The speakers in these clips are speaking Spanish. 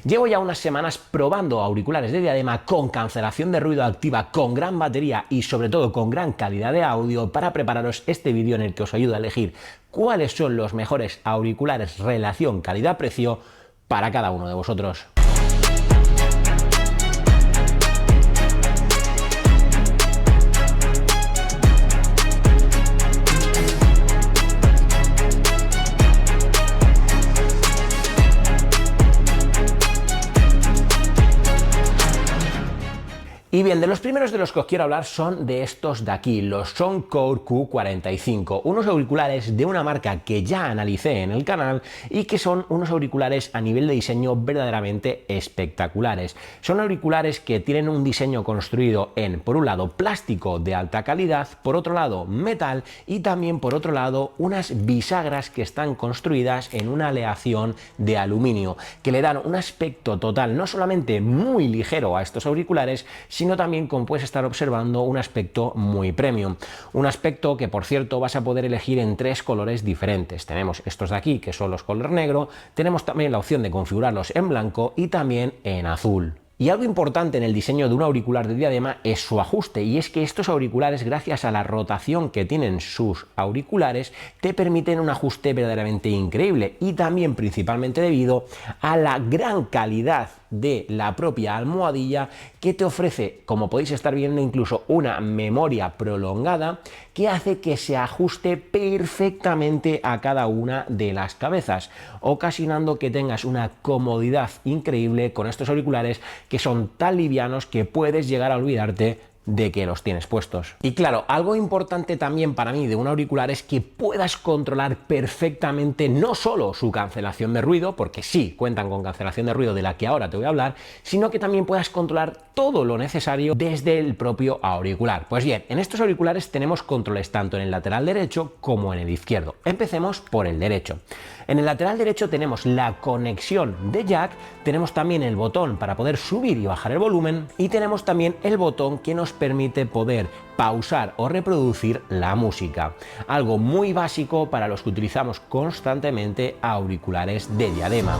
Llevo ya unas semanas probando auriculares de Diadema con cancelación de ruido activa, con gran batería y sobre todo con gran calidad de audio para prepararos este vídeo en el que os ayudo a elegir cuáles son los mejores auriculares relación calidad-precio para cada uno de vosotros. Y bien, de los primeros de los que os quiero hablar son de estos de aquí, los Soundcore Q45, unos auriculares de una marca que ya analicé en el canal y que son unos auriculares a nivel de diseño verdaderamente espectaculares. Son auriculares que tienen un diseño construido en, por un lado, plástico de alta calidad, por otro lado, metal y también, por otro lado, unas bisagras que están construidas en una aleación de aluminio, que le dan un aspecto total no solamente muy ligero a estos auriculares, sino también, como puedes estar observando, un aspecto muy premium. Un aspecto que, por cierto, vas a poder elegir en tres colores diferentes. Tenemos estos de aquí, que son los color negro, tenemos también la opción de configurarlos en blanco y también en azul. Y algo importante en el diseño de un auricular de Diadema es su ajuste, y es que estos auriculares, gracias a la rotación que tienen sus auriculares, te permiten un ajuste verdaderamente increíble, y también principalmente debido a la gran calidad de la propia almohadilla que te ofrece, como podéis estar viendo, incluso una memoria prolongada que hace que se ajuste perfectamente a cada una de las cabezas, ocasionando que tengas una comodidad increíble con estos auriculares que son tan livianos que puedes llegar a olvidarte de que los tienes puestos. Y claro, algo importante también para mí de un auricular es que puedas controlar perfectamente no solo su cancelación de ruido, porque sí cuentan con cancelación de ruido de la que ahora te voy a hablar, sino que también puedas controlar todo lo necesario desde el propio auricular. Pues bien, en estos auriculares tenemos controles tanto en el lateral derecho como en el izquierdo. Empecemos por el derecho. En el lateral derecho tenemos la conexión de jack, tenemos también el botón para poder subir y bajar el volumen y tenemos también el botón que nos permite poder pausar o reproducir la música. Algo muy básico para los que utilizamos constantemente auriculares de Diadema.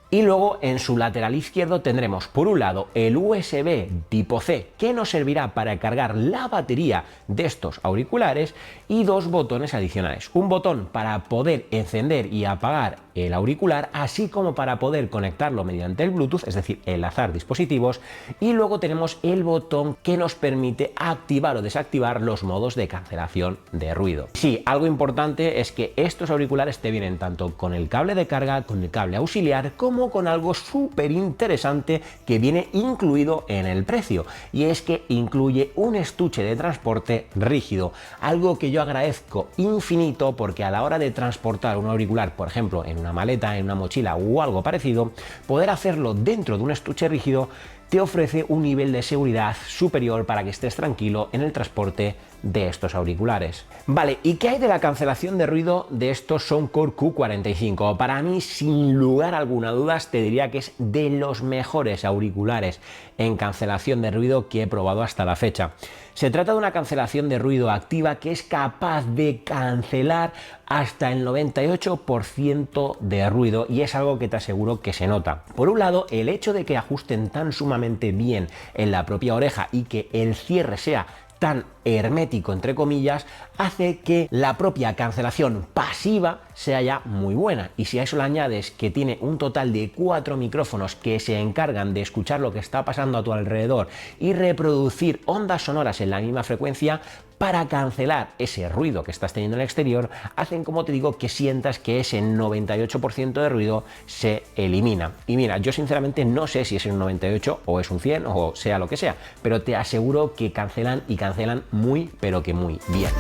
Y luego en su lateral izquierdo tendremos por un lado el USB tipo C, que nos servirá para cargar la batería de estos auriculares, y dos botones adicionales. Un botón para poder encender y apagar el auricular, así como para poder conectarlo mediante el Bluetooth, es decir, enlazar dispositivos, y luego tenemos el botón que nos permite activar o desactivar los modos de cancelación de ruido. Sí, algo importante es que estos auriculares te vienen tanto con el cable de carga, con el cable auxiliar, como con algo súper interesante que viene incluido en el precio, y es que incluye un estuche de transporte rígido, algo que yo agradezco infinito, porque a la hora de transportar un auricular, por ejemplo, en una maleta, en una mochila o algo parecido, poder hacerlo dentro de un estuche rígido te ofrece un nivel de seguridad superior para que estés tranquilo en el transporte de estos auriculares. Vale, ¿y qué hay de la cancelación de ruido de estos Soundcore Q45? Para mí, sin lugar alguna duda, te diría que es de los mejores auriculares en cancelación de ruido que he probado hasta la fecha. Se trata de una cancelación de ruido activa que es capaz de cancelar hasta el 98% de ruido, y es algo que te aseguro que se nota. Por un lado, el hecho de que ajusten tan sumamente bien en la propia oreja y que el cierre sea tan hermético, entre comillas, hace que la propia cancelación pasiva sea ya muy buena. Y si a eso le añades que tiene un total de 4 micrófonos que se encargan de escuchar lo que está pasando a tu alrededor y reproducir ondas sonoras en la misma frecuencia para cancelar ese ruido que estás teniendo en el exterior, hacen, como te digo, que sientas que ese 98% de ruido se elimina. Y mira, yo sinceramente no sé si es un 98 o es un 100 o sea lo que sea, pero te aseguro que cancelan, y cancelan muy, pero que muy bien.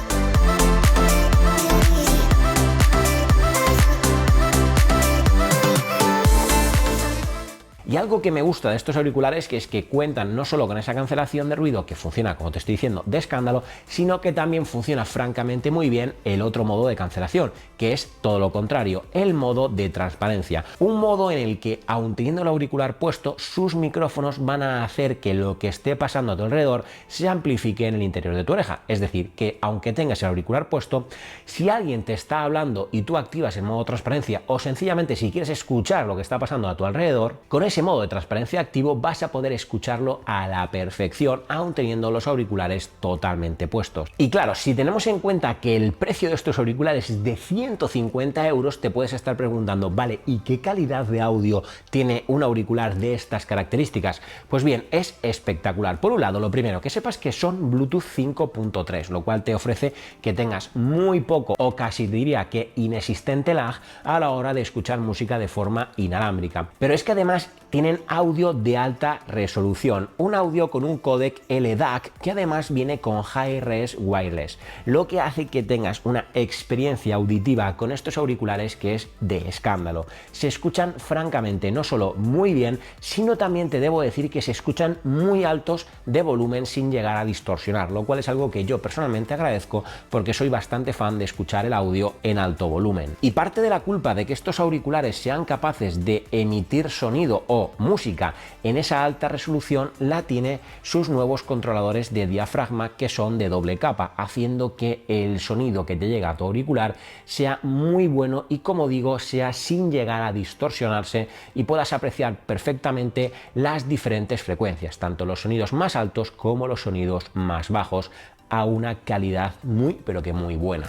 Y algo algo que me gusta de estos auriculares que es que cuentan no solo con esa cancelación de ruido que funciona, como te estoy diciendo, de escándalo, sino que también funciona francamente muy bien el otro modo de cancelación, que es todo lo contrario, el modo de transparencia. Un modo en el que, aun teniendo el auricular puesto, sus micrófonos van a hacer que lo que esté pasando a tu alrededor se amplifique en el interior de tu oreja. Es decir, que aunque tengas el auricular puesto, si alguien te está hablando y tú activas el modo transparencia, o sencillamente si quieres escuchar lo que está pasando a tu alrededor, con ese modo de transparencia activo vas a poder escucharlo a la perfección, aun teniendo los auriculares totalmente puestos. Y claro, si tenemos en cuenta que el precio de estos auriculares es de 150 euros, te puedes estar preguntando, vale, ¿y qué calidad de audio tiene un auricular de estas características? Pues bien, es espectacular. Por un lado, lo primero, que sepas que son Bluetooth 5.3, lo cual te ofrece que tengas muy poco o casi diría que inexistente lag a la hora de escuchar música de forma inalámbrica. Pero es que además tienen audio de alta resolución, un audio con un códec LDAC que además viene con Hi-Res Wireless, lo que hace que tengas una experiencia auditiva con estos auriculares que es de escándalo. Se escuchan francamente no solo muy bien, sino también te debo decir que se escuchan muy altos de volumen sin llegar a distorsionar, lo cual es algo que yo personalmente agradezco porque soy bastante fan de escuchar el audio en alto volumen. Y parte de la culpa de que estos auriculares sean capaces de emitir sonido o música en esa alta resolución la tiene sus nuevos controladores de diafragma que son de doble capa, haciendo que el sonido que te llega a tu auricular sea muy bueno y, como digo, sea sin llegar a distorsionarse y puedas apreciar perfectamente las diferentes frecuencias, tanto los sonidos más altos como los sonidos más bajos, a una calidad muy pero que muy buena.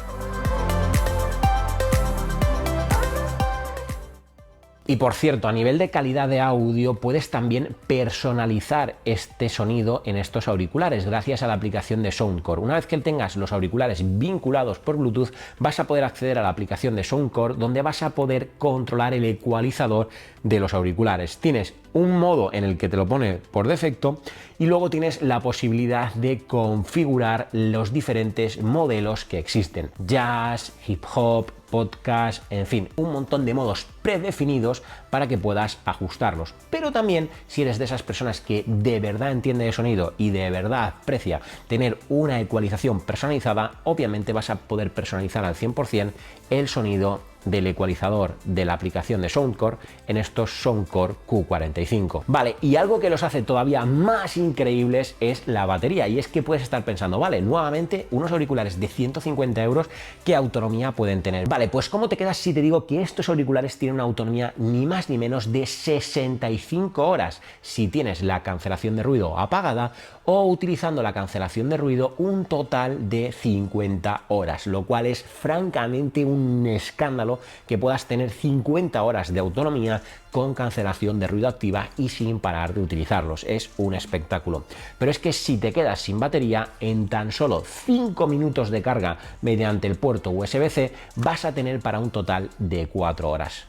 Y por cierto, a nivel de calidad de audio puedes también personalizar este sonido en estos auriculares gracias a la aplicación de Soundcore. Una vez que tengas los auriculares vinculados por Bluetooth, vas a poder acceder a la aplicación de Soundcore donde vas a poder controlar el ecualizador de los auriculares. Tienes un modo en el que te lo pone por defecto y luego tienes la posibilidad de configurar los diferentes modelos que existen: jazz, hip hop, podcast, en fin, un montón de modos predefinidos para que puedas ajustarlos. Pero también, si eres de esas personas que de verdad entiende de sonido y de verdad aprecia tener una ecualización personalizada, obviamente vas a poder personalizar al 100% el sonido del ecualizador de la aplicación de Soundcore en estos Soundcore Q45. Vale, y algo que los hace todavía más increíbles es la batería, y es que puedes estar pensando, vale, nuevamente unos auriculares de 150 euros, ¿qué autonomía pueden tener? Vale, pues ¿cómo te quedas si te digo que estos auriculares tienen una autonomía ni más ni menos de 65 horas si tienes la cancelación de ruido apagada, o utilizando la cancelación de ruido un total de 50 horas, lo cual es francamente un escándalo que puedas tener 50 horas de autonomía con cancelación de ruido activa y sin parar de utilizarlos. Es un espectáculo. Pero es que si te quedas sin batería, en tan solo 5 minutos de carga mediante el puerto USB-C vas a tener para un total de 4 horas.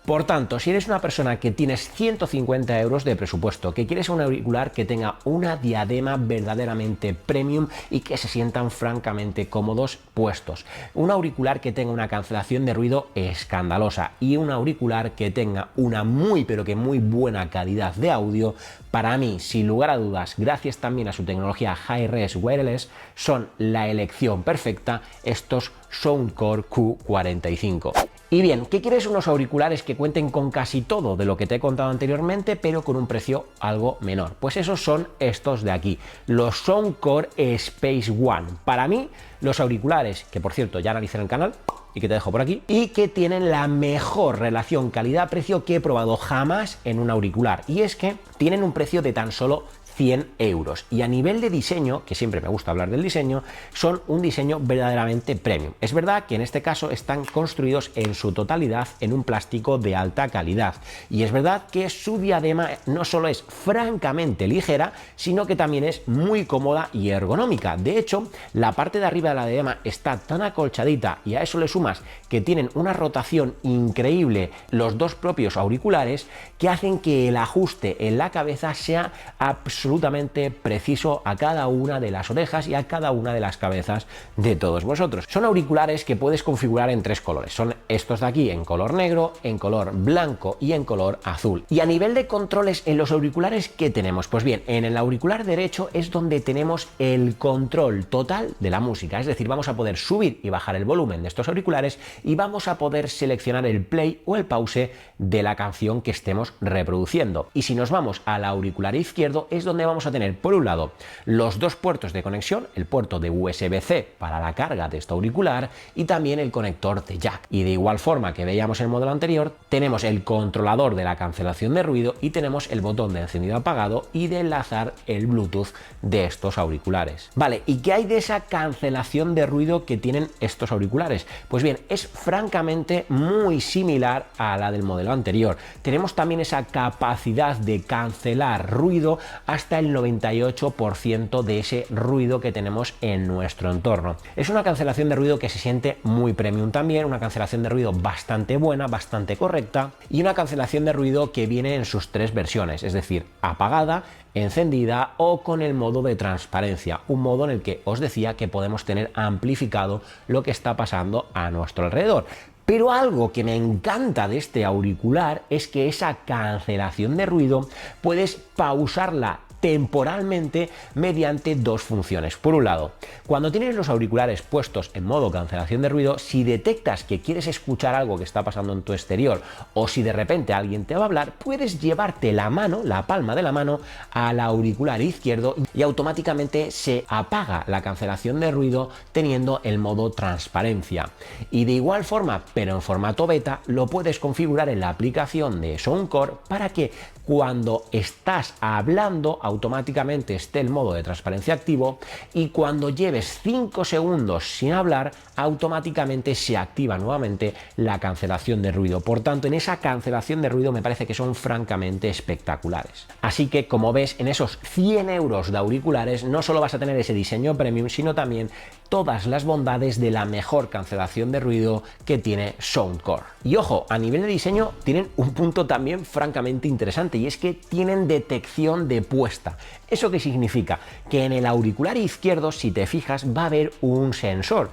Por tanto, si eres una persona que tienes 150 euros de presupuesto, que quieres un auricular que tenga una diadema verdaderamente premium y que se sientan francamente cómodos puestos, un auricular que tenga una cancelación de ruido escandalosa y un auricular que tenga una muy pero que muy buena calidad de audio, para mí, sin lugar a dudas, gracias también a su tecnología Hi-Res Wireless, son la elección perfecta estos Soundcore Q45. Y bien, ¿qué quieres? Unos auriculares que cuenten con casi todo de lo que te he contado anteriormente, pero con un precio algo menor. Pues esos son estos de aquí, los Soundcore Space One. Para mí, los auriculares, que por cierto ya analicé en el canal y que te dejo por aquí, y que tienen la mejor relación calidad-precio que he probado jamás en un auricular. Y es que tienen un precio de tan solo 100 euros. Y a nivel de diseño, que siempre me gusta hablar del diseño, son un diseño verdaderamente premium. Es verdad que en este caso están construidos en su totalidad en un plástico de alta calidad. Y es verdad que su diadema no solo es francamente ligera, sino que también es muy cómoda y ergonómica. De hecho, la parte de arriba de la diadema está tan acolchadita, y a eso le sumas que tienen una rotación increíble los dos propios auriculares, que hacen que el ajuste en la cabeza sea absolutamente absolutamente preciso a cada una de las orejas y a cada una de las cabezas de todos vosotros. Son auriculares que puedes configurar en 3 colores. Son estos de aquí en color negro, en color blanco y en color azul. Y a nivel de controles en los auriculares, ¿qué tenemos? Pues bien, en el auricular derecho es donde tenemos el control total de la música. Es decir, vamos a poder subir y bajar el volumen de estos auriculares y vamos a poder seleccionar el play o el pause de la canción que estemos reproduciendo. Y si nos vamos al auricular izquierdo es donde vamos a tener por un lado los 2 puertos de conexión, el puerto de USB-C para la carga de este auricular y también el conector de jack. Y de igual forma que veíamos en el modelo anterior, tenemos el controlador de la cancelación de ruido y tenemos el botón de encendido apagado y de enlazar el Bluetooth de estos auriculares. Vale, ¿y qué hay de esa cancelación de ruido que tienen estos auriculares? Pues bien, es francamente muy similar a la del modelo anterior. Tenemos también esa capacidad de cancelar ruido hasta el 98% de ese ruido que tenemos en nuestro entorno. Es una cancelación de ruido que se siente muy premium también, una cancelación de ruido bastante buena, bastante correcta y una cancelación de ruido que viene en sus 3 versiones, es decir, apagada, encendida o con el modo de transparencia, un modo en el que os decía que podemos tener amplificado lo que está pasando a nuestro alrededor. Pero algo que me encanta de este auricular es que esa cancelación de ruido puedes pausarla temporalmente mediante 2 funciones. Por un lado, cuando tienes los auriculares puestos en modo cancelación de ruido, si detectas que quieres escuchar algo que está pasando en tu exterior o si de repente alguien te va a hablar, puedes llevarte la mano, la palma de la mano, al auricular izquierdo y automáticamente se apaga la cancelación de ruido teniendo el modo transparencia. Y de igual forma, pero en formato beta, lo puedes configurar en la aplicación de Soundcore para que cuando estás hablando automáticamente esté el modo de transparencia activo y cuando lleves 5 segundos sin hablar automáticamente se activa nuevamente la cancelación de ruido. Por tanto, en esa cancelación de ruido me parece que son francamente espectaculares. Así que, como ves, en esos 100 euros de auriculares no solo vas a tener ese diseño premium, sino también todas las bondades de la mejor cancelación de ruido que tiene Soundcore. Y ojo, a nivel de diseño tienen un punto también francamente interesante y es que tienen detección de puesta. ¿Eso qué significa? Que en el auricular izquierdo, si te fijas, va a haber un sensor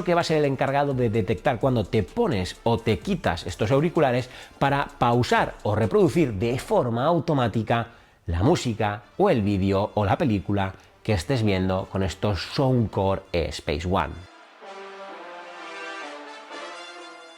que va a ser el encargado de detectar cuando te pones o te quitas estos auriculares para pausar o reproducir de forma automática la música o el vídeo o la película que estés viendo con estos Soundcore Space One.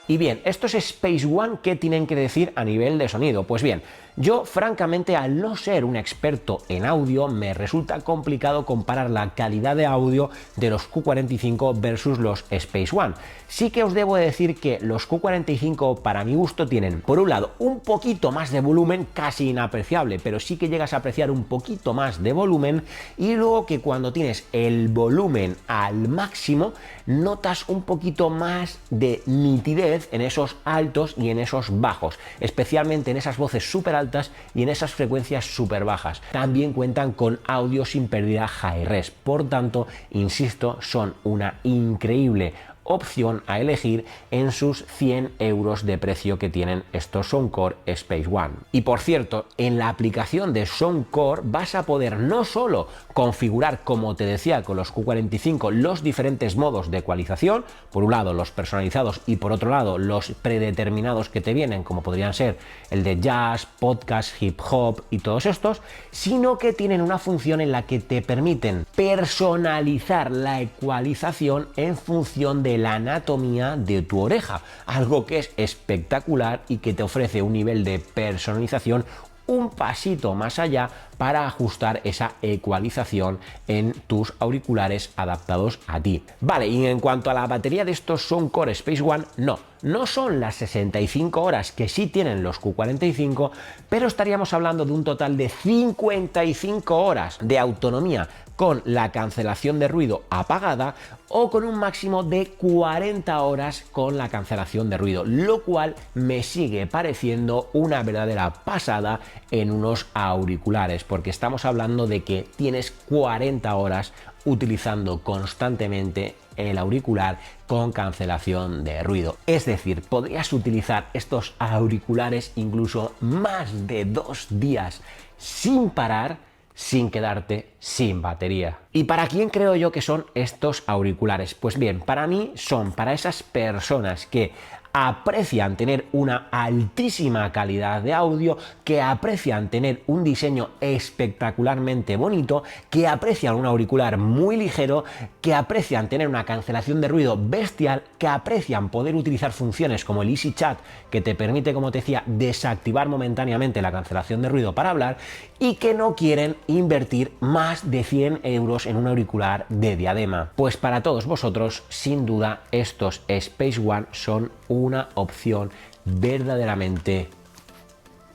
Y bien, estos Space One, ¿qué tienen que decir a nivel de sonido? Pues bien, yo francamente, al no ser un experto en audio, me resulta complicado comparar la calidad de audio de los Q45 versus los Space One. Sí que os debo decir que los Q45 para mi gusto tienen, por un lado, un poquito más de volumen, casi inapreciable, pero sí que llegas a apreciar un poquito más de volumen, y luego que cuando tienes el volumen al máximo, notas un poquito más de nitidez en esos altos y en esos bajos, especialmente en esas voces súper altas y en esas frecuencias súper bajas. También cuentan con audio sin pérdida hi-res, por tanto, insisto, son una increíble opción a elegir en sus 100 euros de precio que tienen estos Soundcore Space One. Y por cierto, en la aplicación de Soundcore vas a poder no solo configurar, como te decía con los Q45, los diferentes modos de ecualización, por un lado los personalizados y por otro lado los predeterminados que te vienen, como podrían ser el de jazz, podcast, hip hop y todos estos, sino que tienen una función en la que te permiten personalizar la ecualización en función de la anatomía de tu oreja, algo que es espectacular y que te ofrece un nivel de personalización un pasito más allá para ajustar esa ecualización en tus auriculares adaptados a ti. Vale, y en cuanto a la batería de estos Soundcore Space One, no son las 65 horas que sí tienen los Q45, pero estaríamos hablando de un total de 55 horas de autonomía con la cancelación de ruido apagada o con un máximo de 40 horas con la cancelación de ruido, lo cual me sigue pareciendo una verdadera pasada en unos auriculares, porque estamos hablando de que tienes 40 horas utilizando constantemente el auricular con cancelación de ruido. Es decir, podrías utilizar estos auriculares incluso más de 2 días sin parar, sin quedarte sin batería. ¿Y para quién creo yo que son estos auriculares? Pues bien, para mí son para esas personas que aprecian tener una altísima calidad de audio, que aprecian tener un diseño espectacularmente bonito, que aprecian un auricular muy ligero, que aprecian tener una cancelación de ruido bestial, que aprecian poder utilizar funciones como el Easy Chat, que te permite, como te decía, desactivar momentáneamente la cancelación de ruido para hablar, y que no quieren invertir más de 100 euros en un auricular de diadema. Pues para todos vosotros, sin duda, estos Space One son una opción verdaderamente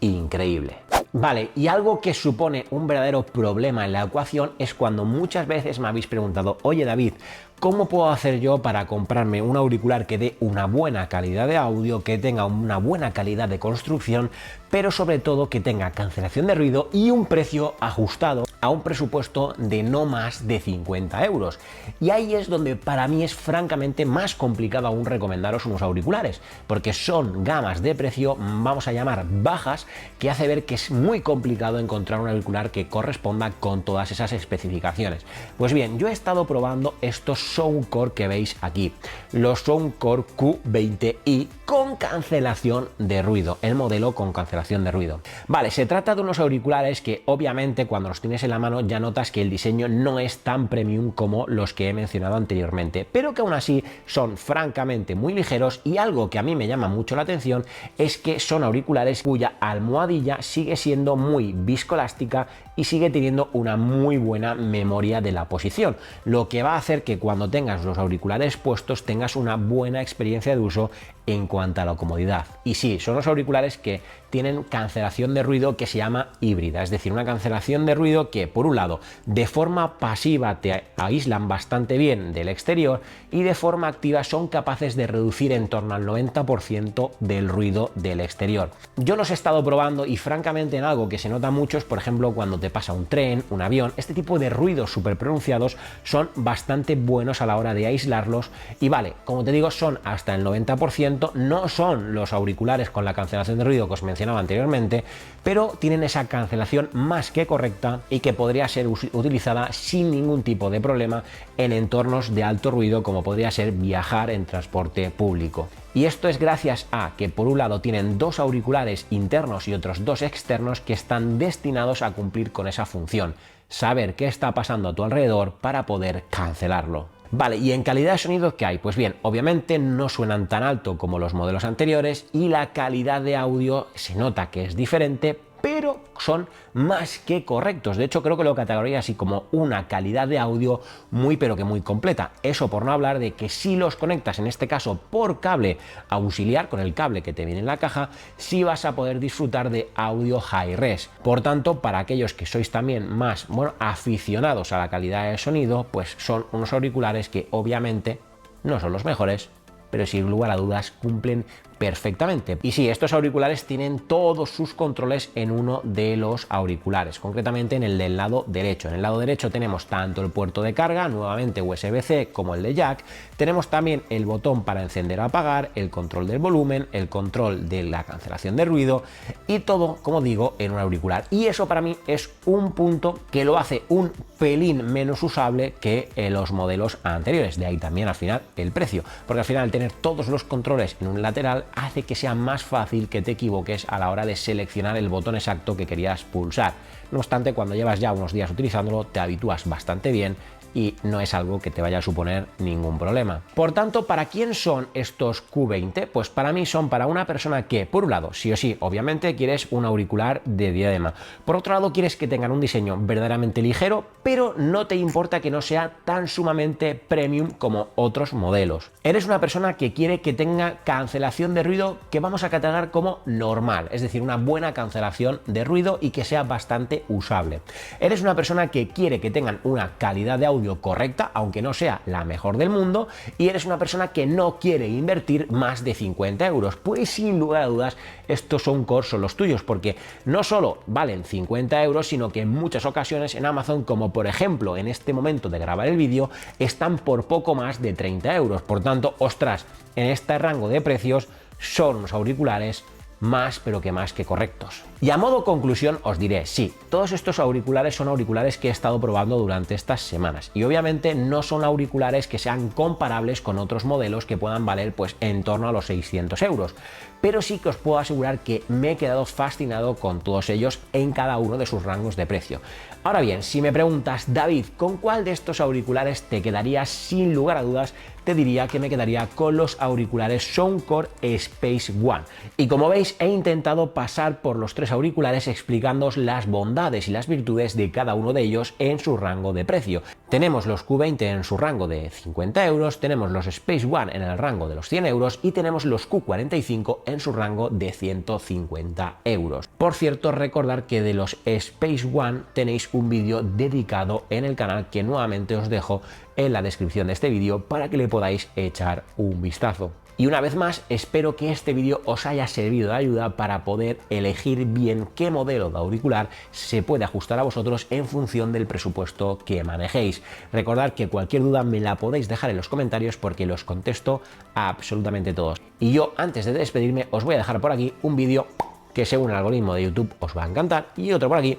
increíble. Vale, y algo que supone un verdadero problema en la ecuación es cuando muchas veces me habéis preguntado: oye David, ¿cómo puedo hacer yo para comprarme un auricular que dé una buena calidad de audio, que tenga una buena calidad de construcción, pero sobre todo que tenga cancelación de ruido y un precio ajustado a un presupuesto de no más de 50 euros? Y ahí es donde para mí es francamente más complicado aún recomendaros unos auriculares, porque son gamas de precio, vamos a llamar bajas, que hace ver que es muy complicado encontrar un auricular que corresponda con todas esas especificaciones. Pues bien, yo he estado probando estos Soundcore que veis aquí, los Soundcore Q20i con cancelación de ruido, el modelo con cancelación de ruido. Vale, se trata de unos auriculares que obviamente cuando los tienes en la mano ya notas que el diseño no es tan premium como los que he mencionado anteriormente, pero que aún así son francamente muy ligeros, y algo que a mí me llama mucho la atención es que son auriculares cuya almohadilla sigue siendo muy viscoelástica y sigue teniendo una muy buena memoria de la posición, lo que va a hacer que cuando tengas los auriculares puestos tengas una buena experiencia de uso en cuanto a la comodidad. Y sí, son los auriculares que tienen cancelación de ruido que se llama híbrida, es decir, una cancelación de ruido que por un lado de forma pasiva te aíslan bastante bien del exterior y de forma activa son capaces de reducir en torno al 90% del ruido del exterior. Yo los he estado probando y francamente en algo que se nota mucho es, por ejemplo, cuando te pasa un tren, un avión, este tipo de ruidos súper pronunciados son bastante buenos a la hora de aislarlos. Y vale, como te digo, son hasta el 90%, no son los auriculares con la cancelación de ruido que os mencionaba anteriormente, pero tienen esa cancelación más que correcta y que podría ser utilizada sin ningún tipo de problema en entornos de alto ruido, como podría ser viajar en transporte público. Y esto es gracias a que por un lado tienen dos auriculares internos y otros dos externos que están destinados a cumplir con esa función, saber qué está pasando a tu alrededor para poder cancelarlo. Vale, ¿y en calidad de sonido qué hay? Pues bien, obviamente no suenan tan alto como los modelos anteriores y la calidad de audio se nota que es diferente, pero son más que correctos. De hecho, creo que lo categorizaría así como una calidad de audio muy pero que muy completa. Eso por no hablar de que si los conectas, en este caso por cable auxiliar, con el cable que te viene en la caja, sí vas a poder disfrutar de audio high-res. Por tanto, para aquellos que sois también más, aficionados a la calidad de sonido, pues son unos auriculares que obviamente no son los mejores, pero sin lugar a dudas cumplen perfectamente. Y sí, estos auriculares tienen todos sus controles en uno de los auriculares, concretamente en el del lado derecho. En el lado derecho tenemos tanto el puerto de carga, nuevamente USB-C, como el de jack. Tenemos también el botón para encender o apagar, el control del volumen, el control de la cancelación de ruido, y todo, como digo, en un auricular. Y eso para mí es un punto que lo hace un pelín menos usable que los modelos anteriores. De ahí también al final el precio, porque al final tener todos los controles en un lateral hace que sea más fácil que te equivoques a la hora de seleccionar el botón exacto que querías pulsar. No obstante, cuando llevas ya unos días utilizándolo, te habitúas bastante bien y no es algo que te vaya a suponer ningún problema. Por tanto, ¿para quién son estos Q20? Pues para mí son para una persona que, por un lado, sí o sí, obviamente quieres un auricular de diadema. Por otro lado, quieres que tengan un diseño verdaderamente ligero, pero no te importa que no sea tan sumamente premium como otros modelos. Eres una persona que quiere que tenga cancelación de ruido que vamos a catalogar como normal, es decir, una buena cancelación de ruido y que sea bastante usable. Eres una persona que quiere que tengan una calidad de audio correcta, aunque no sea la mejor del mundo, y eres una persona que no quiere invertir más de 50 euros, pues sin lugar a dudas estos Soundcore son los tuyos, porque no solo valen 50 euros, sino que en muchas ocasiones en Amazon, como por ejemplo en este momento de grabar el vídeo, están por poco más de 30 euros. Por tanto, ostras, en este rango de precios son unos auriculares más pero que más que correctos. Y a modo conclusión os diré, sí, todos estos auriculares son auriculares que he estado probando durante estas semanas y obviamente no son auriculares que sean comparables con otros modelos que puedan valer pues en torno a los 600 euros, pero sí que os puedo asegurar que me he quedado fascinado con todos ellos en cada uno de sus rangos de precio. Ahora bien, si me preguntas, David, ¿con cuál de estos auriculares te quedarías? Sin lugar a dudas, te diría que me quedaría con los auriculares Soundcore Space One. Y como veis, he intentado pasar por los tres auriculares explicándoos las bondades y las virtudes de cada uno de ellos en su rango de precio. Tenemos los Q20 en su rango de 50 euros, tenemos los Space One en el rango de los 100 euros y tenemos los Q45 en su rango de 150 euros. Por cierto, recordar que de los Space One tenéis un vídeo dedicado en el canal que nuevamente os dejo en la descripción de este vídeo para que le podáis echar un vistazo. Y una vez más, espero que este vídeo os haya servido de ayuda para poder elegir bien qué modelo de auricular se puede ajustar a vosotros en función del presupuesto que manejéis. Recordad que cualquier duda me la podéis dejar en los comentarios porque los contesto a absolutamente todos. Y yo, antes de despedirme, os voy a dejar por aquí un vídeo que según el algoritmo de YouTube os va a encantar y otro por aquí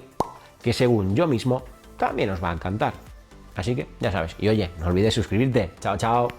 que según yo mismo también os va a encantar. Así que ya sabes, y oye, no olvides suscribirte. Chao, chao.